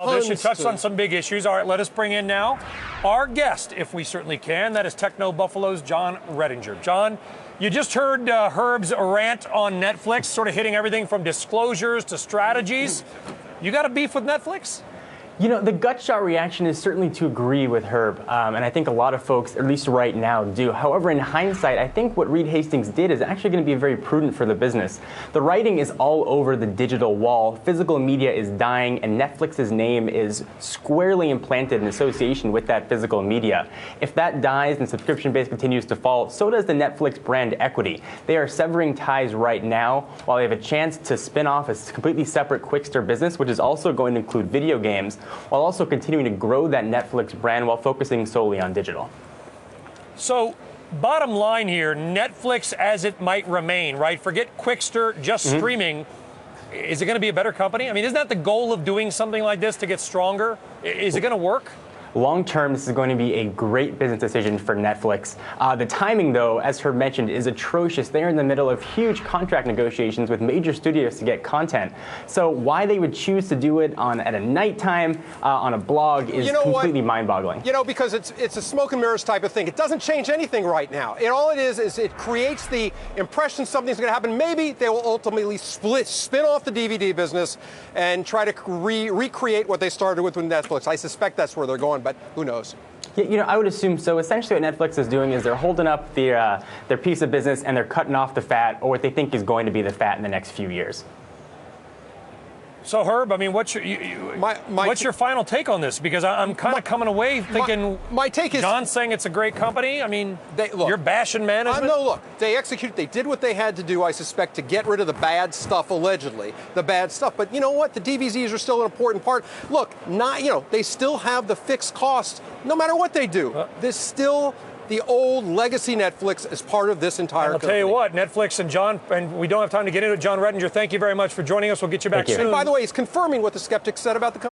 You touched on some big issues. All right, let us bring in now our guest, if we certainly can. That is Techno Buffalo's John Rettinger. John, you just heard Herb's rant on Netflix, sort of hitting everything from disclosures to strategies. You got a beef with Netflix? You know, the gut shot reaction is certainly to agree with Herb, and I think a lot of folks, at least right now, do. However, in hindsight, I think what Reed Hastings did is actually going to be very prudent for the business. The writing is all over the digital wall. Physical media is dying, and Netflix's name is squarely implanted in association with that physical media. If that dies and subscription base continues to fall, so does the Netflix brand equity. They are severing ties right now while they have a chance to spin off a completely separate Qwikster business, which is also going to include video games, while also continuing to grow that Netflix brand while focusing solely on digital. So, bottom line here, Netflix as it might remain, right? Forget Qwikster, just streaming. Is it going to be a better company? I mean, isn't that the goal of doing something like this, to get stronger? Is it going to work? Long term, this is going to be a great business decision for Netflix. The timing, though, as Herb mentioned, is atrocious. They're in the middle of huge contract negotiations with major studios to get content. So why they would choose to do it at a nighttime on a blog is completely mind-boggling. You know, because it's a smoke and mirrors type of thing. It doesn't change anything right now. All it is it creates the impression something's going to happen. Maybe they will ultimately spin off the DVD business and try to recreate what they started with Netflix. I suspect that's where they're going, but who knows? Yeah, you know, I would assume so. Essentially what Netflix is doing is they're holding up their piece of business and they're cutting off the fat, or what they think is going to be the fat in the next few years. So, Herb, I mean, what's your final take on this? Because I'm kind of coming away thinking my take is John's saying it's a great company. I mean, you're bashing management. No, look, they executed. They did what they had to do, I suspect, to get rid of the bad stuff, allegedly, the bad stuff. But you know what? The DVDs are still an important part. Look, they still have the fixed costs, no matter what they do. There's still the old legacy Netflix as part of this entire company. I'll tell you what, Netflix and John, and we don't have time to get into it. John Rettinger, thank you very much for joining us. We'll get you back soon. And by the way, he's confirming what the skeptics said about the company.